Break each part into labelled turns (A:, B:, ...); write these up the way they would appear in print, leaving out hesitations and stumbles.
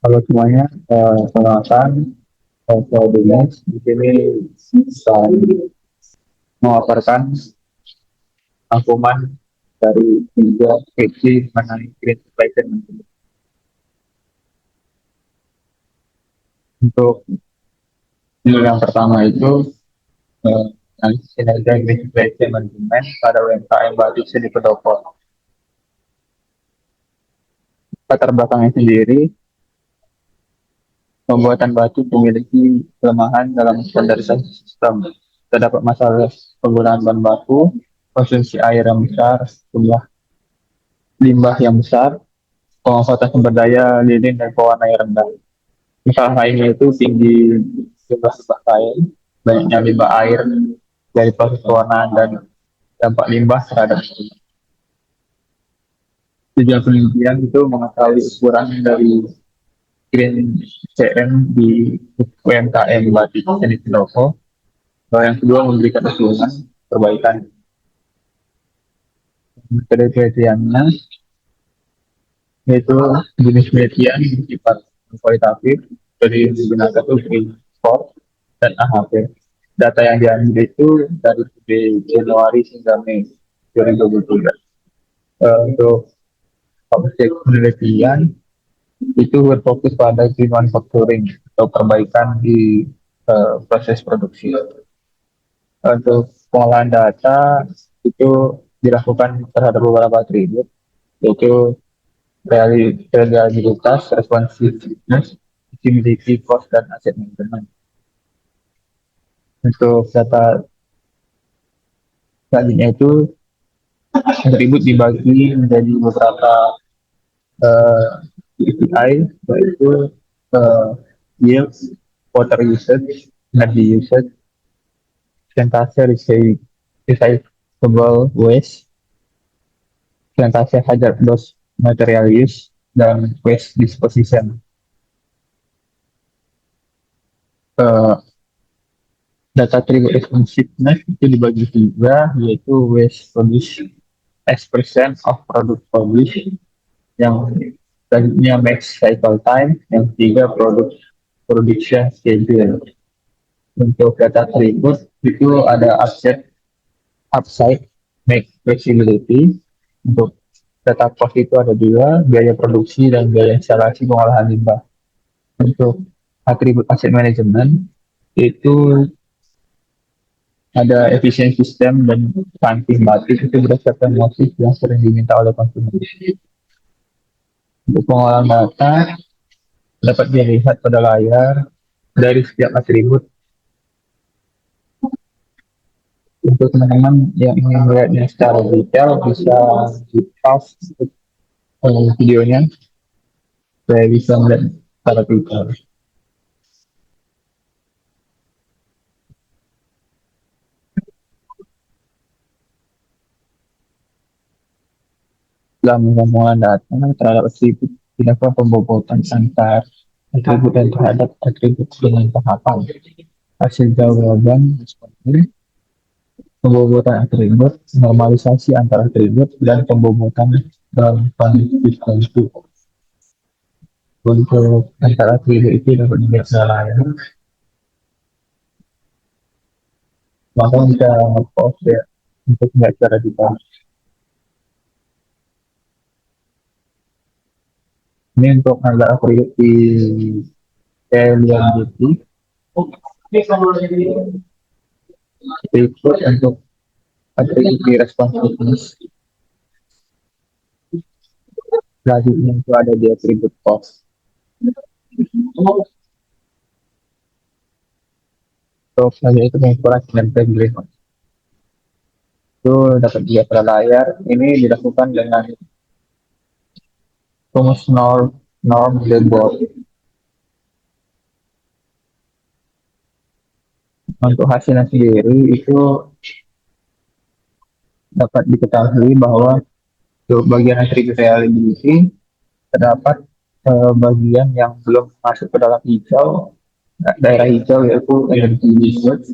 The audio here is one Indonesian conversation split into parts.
A: Kalau semuanya penguasaan Demes di sini bisa memaparkan rangkuman dari tiga seksi mengenai green supply chain management. Untuk yang pertama itu eh, analisis kinerja green supply chain management pada UMKM batik di Pendopo. Latar belakangnya sendiri, pembuatan batu memiliki kelemahan dalam standarisasi sistem. Terdapat masalah penggunaan bahan baku, konsumsi air yang besar, jumlah limbah yang besar, pemanfaatan sumber daya lilin dan pewarna yang rendah. Masalah lainnya itu tinggi jumlah limbah kain, banyaknya limbah air dari proses pewarnaan dan dampak limbah terhadap tujuan penelitian itu mengetahui ukuran dari green CM di UMKM Batik Seni Pendopo. Yang kedua memberikan usulan perbaikan metode penelitiannya, yaitu jenis penelitian bersifat kualitatif dari digunakan itu green score dan AHP. Data yang diambil itu dari Januari hingga Mei 2023. Untuk objek penelitian itu berfokus pada green manufacturing atau perbaikan di proses produksi. Untuk pengolahan data itu dilakukan terhadap beberapa atribut, yaitu reliabilitas, responsiveness, visibility, cost, dan aset maintenance. Untuk data selanjutnya itu atribut dibagi menjadi beberapa KPI, yaitu uh, yield, water usage, energy usage, persentase recyclable waste, persentase hazardous material use, dan waste disposition. Uh, Data trigger responsiveness itu dibagi tiga, yaitu waste produced as percent of product published, yang selanjutnya max cycle time, yang ketiga production schedule. Untuk data trigger itu ada upside, make flexibility. Untuk data cost itu ada dua, biaya produksi dan biaya instalasi pengolahan limbah. Untuk atribut asset management itu ada efisiensi sistem dan ranting batik itu berdasarkan motif yang sering diminta oleh konsumen. Untuk pengolahan data dapat dilihat pada layar dari setiap atribut. Untuk teman-teman yang ingin melihatnya secara detail bisa di pause videonya saya bisa melihat secara detail. Dalam pengolahan data terhadap atribut dilakukan pembobotan antar atribut dan terhadap atribut dengan tahapan. Hasil jawaban seperti pembobotan atribut, normalisasi antar atribut, dan pembobotan dalam konsistensi. Untuk antara atribut itu dapat dilihat secara layar. Maka bisa nge-post ya untuk melihat secara detail. Ini untuk harga atribut di Elian Berikut untuk atribut di responsiveness. Selanjutnya itu ada di atribut cost. Untuk selanjutnya itu pengukuran kinerja green. Itu dapat dilihat pada layar. Ini dilakukan dengan rumus norm dashboard. Untuk hasilnya sendiri itu dapat diketahui bahwa untuk bagian atribut reliability terdapat bagian yang belum masuk ke dalam hijau. Daerah hijau yaitu energy usage,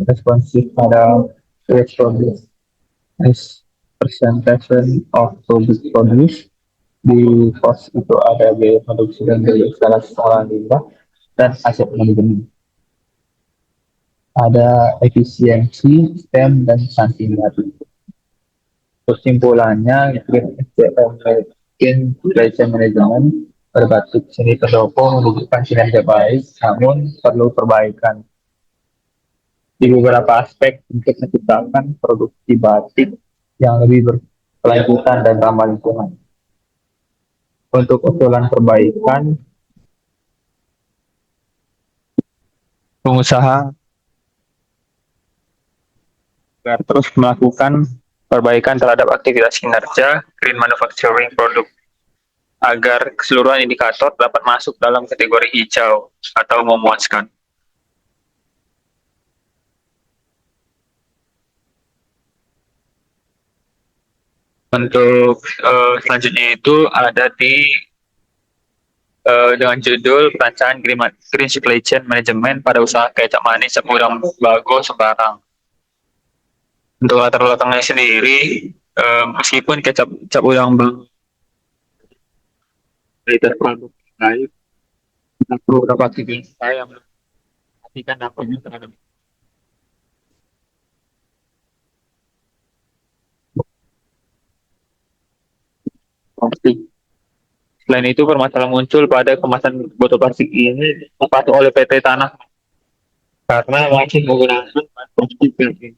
A: responsif pada waste produce as percentage of product produce, Di pos itu ada biaya produksi dan biaya instalasi pengolahan limbah dan aset manajemen. Ada efisiensi, STEM, dan santimar. Kesimpulannya, Green SDM Supply Management berbasis seni pendopo menunjukkan kinerja baik, namun perlu perbaikan di beberapa aspek untuk menciptakan produksi batik yang lebih berkelanjutan dan ramah lingkungan. Untuk usulan perbaikan, pengusaha agar terus melakukan perbaikan terhadap aktivitas kinerja green manufacturing produk agar keseluruhan indikator dapat masuk dalam kategori hijau atau memuaskan. Untuk selanjutnya itu ada di dengan judul perancangan Green Supply Chain Management pada usaha kecap manis Udang Bago Sembarang. Untuk latar belakangnya sendiri, meskipun kecap cap udang bago kualitas produk baik, perlu beberapa aktivitas saya yang memperhatikan dampaknya terhadap plastik. Selain itu, permasalahan muncul pada kemasan botol plastik ini terpatu oleh PT Tanah karena masih menggunakan plastik.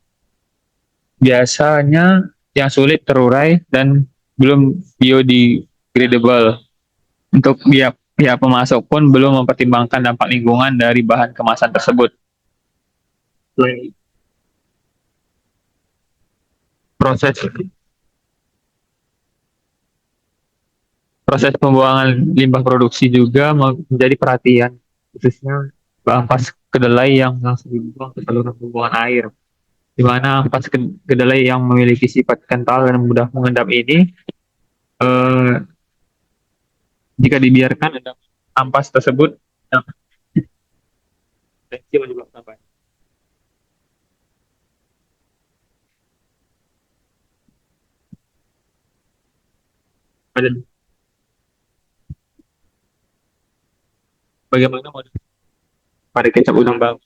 A: Biasanya yang sulit terurai dan belum biodegradable. Untuk pihak pemasok pun belum mempertimbangkan dampak lingkungan dari bahan kemasan tersebut. Proses proses pembuangan limbah produksi juga menjadi perhatian, khususnya ampas kedelai yang langsung dibuang ke saluran pembuangan air. Di mana ampas kedelai yang memiliki sifat kental dan mudah mengendap ini, eh, jika dibiarkan ampas tersebut dapat menyebabkan apa? Bagaimana mau pada kecap udang bang?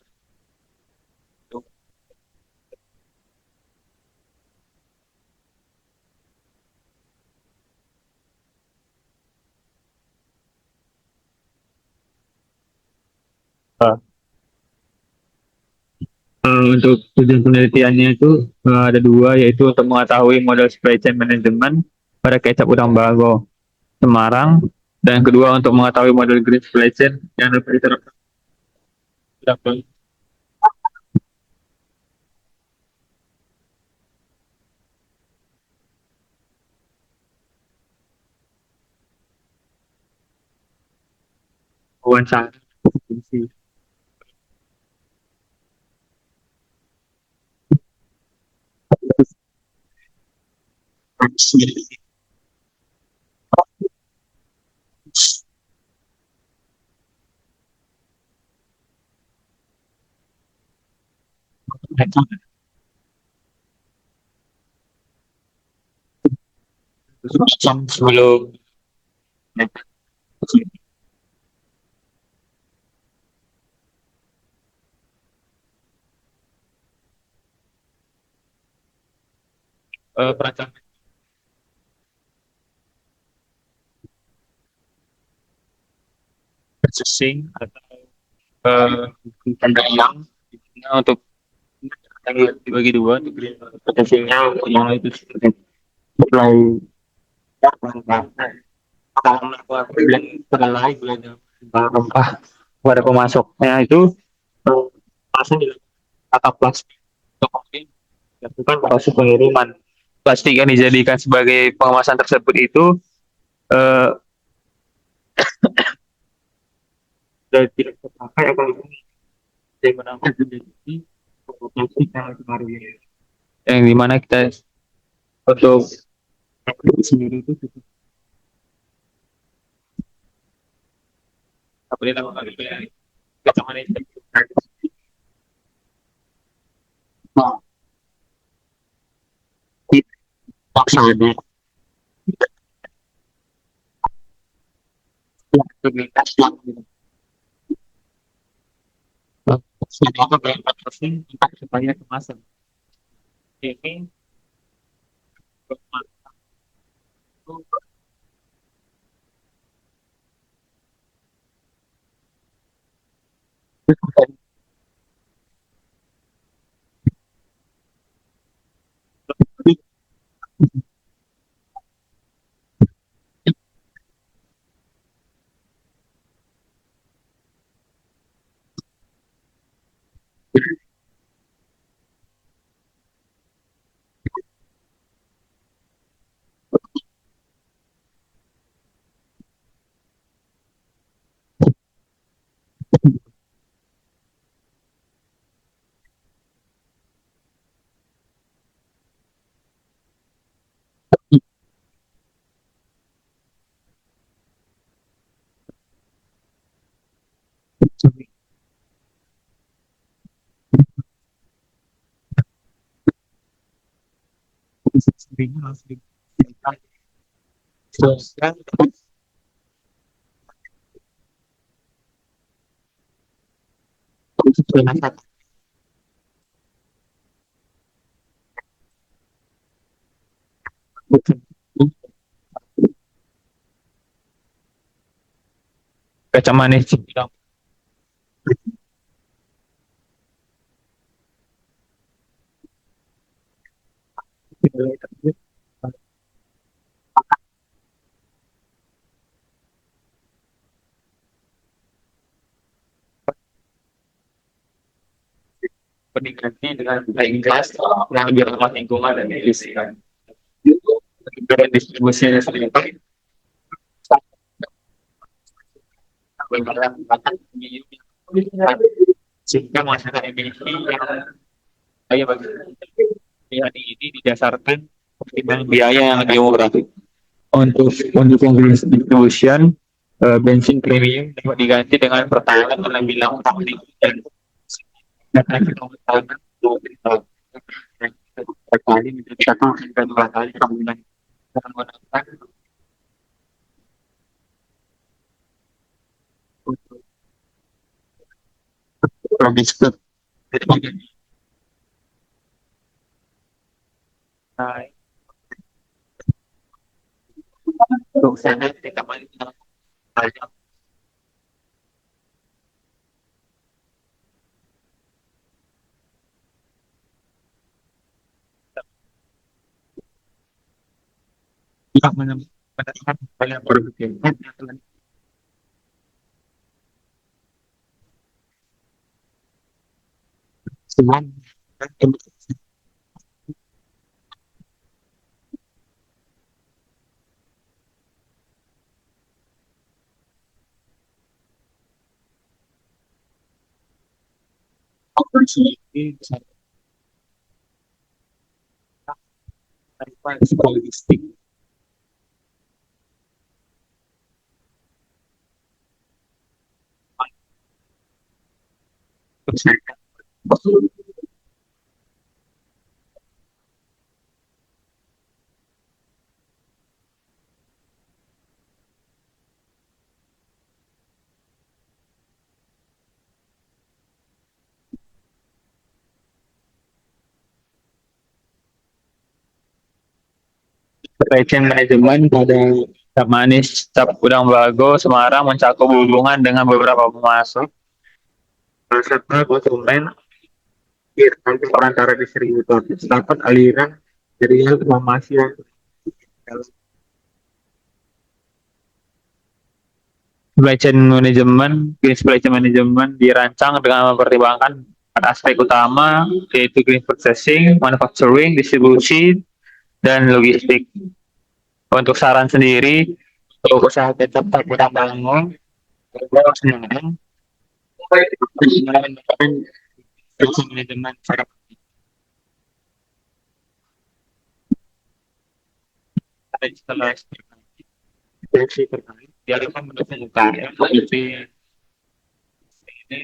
A: Untuk tujuan penelitiannya itu ada dua, yaitu untuk mengetahui model supply chain management pada kecap udang bago Semarang, dan yang kedua untuk mengetahui model green supply chain yang dapat diterapkan dalam wawancara. Sebelum perancangan purchasing atau pendanaan untuk dibagi dua, untuk green purchasingnya yang itu seperti supply kedelai, gula rempah kepada pemasoknya itu langsung di atap plastik untuk kemudian dilakukan proses pengiriman. Plastik yang dijadikan sebagai pengemasan tersebut itu eh, sudah tidak terpakai atau digunakan menjadi plastik yang baru, yang dimana kita untuk sendiri itu cukup apa dia lakukan gitu ya, kacamata itu maksudnya aktivitas yang selama berapa persen supaya kemasan ini bermanfaat seringnya harus diberikan sosial untuk penasihat bukan kacamata sih bilang peningkatnya dengan baik gas yang lebih ramah lingkungan dan efisien. Dan distribusinya sendiri sehingga masyarakat emisi yang saya bagi hari ini didasarkan pertimbangan biaya yang lebih murah. Untuk yang green distribution, bensin premium dapat diganti dengan pertalite yang lebih lama dan kita berkali menjadi satu hingga dua kali penggunaan menggunakan untuk logistik. Jadi untuk sana kita banyak yang menemukan banyak berpikir semua opportunity logistik supply chain management pada Cap Manis, Cap Gudang Bago, Semarang mencakup hubungan dengan beberapa pemasok serta konsumen perantara distributor, terdapat aliran jaringan informasi yang supply chain management dirancang dengan mempertimbangkan empat aspek utama, yaitu green processing, manufacturing, distribusi, dan logistik. Untuk saran sendiri, untuk usaha kecap tak mudah bangun, Semarang, manajemen pada setelah inspeksi terkait diharapkan mendukung UKM seperti ini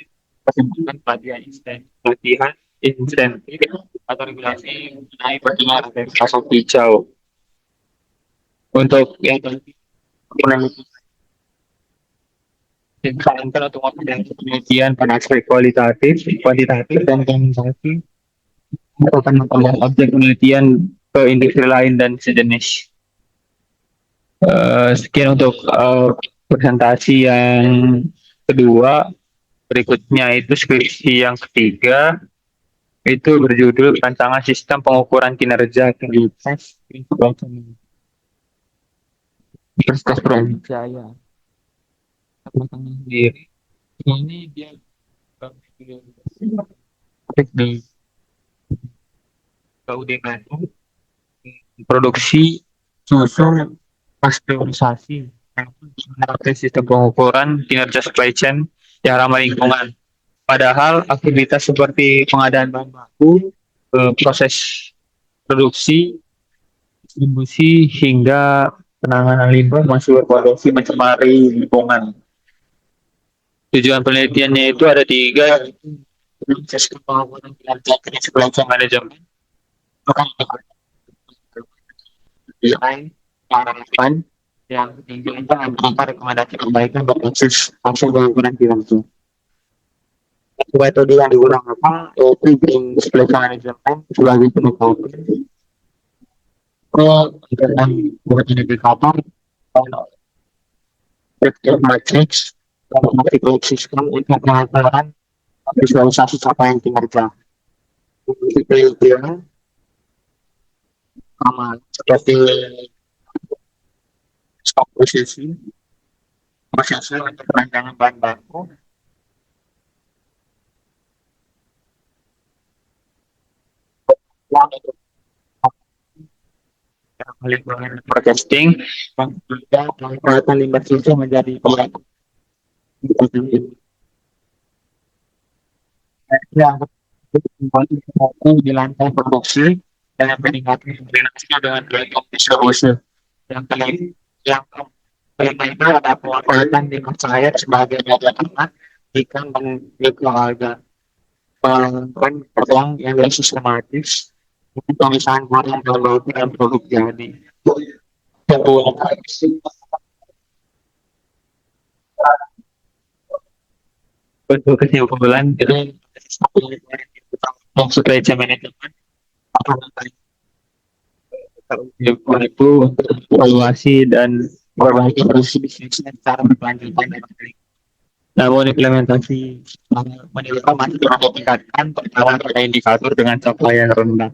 A: perkembangan pelatihan insentif atau regulasi mengenai perkembangan pasok hijau. Untuk yang Disarankan untuk melakukan penelitian pada aspek kuantitatif dan kuantitatif, akan memperluas objek penelitian ke industri lain dan sejenis. Sekian untuk presentasi yang kedua. Berikutnya itu skripsi yang ketiga, itu berjudul Rancangan Sistem Pengukuran Kinerja Kualitas Universitas Brawijaya. Sendiri ini dia di KUD Bandung, produksi susu pasteurisasi, menerapkan sistem pengukuran kinerja supply chain yang ramah lingkungan. Padahal aktivitas seperti pengadaan bahan baku, proses produksi, distribusi, hingga penanganan limbah masih berpotensi mencemari lingkungan. Tujuan penelitiannya itu ada tiga, sistem pengukuran kinerja supply chain manajemen, bukan desain yang relevan, yang diinginkan memberikan rekomendasi perbaikan berbasis hasil pengukuran kinerja. Metode yang digunakan yaitu green display management sebagai penutup dengan buat indikator vector matrix dan multiple system untuk pengukuran visualisasi capaian kinerja. Penelitian sama seperti stock prosesi untuk perancangan bahan baku, lingkungan forecasting, dan juga pemanfaatan limbah susu menjadi pembantu yang di lantai produksi dan meningkatkan koordinasi dengan baik distribusi. Yang kelima itu ada pemanfaatan limbah cair sebagai media tanam ikan dan mikroalga. Melakukan peluang yang lebih sistematis untuk pemisahan barang dan produk jadi. Bentuk kesimpulan itu supply chain management itu untuk evaluasi dan memperbaiki proses bisnisnya secara berkelanjutan dan baik. Namun implementasi menilai masih perlu ditingkatkan terutama pada indikator dengan capaian rendah.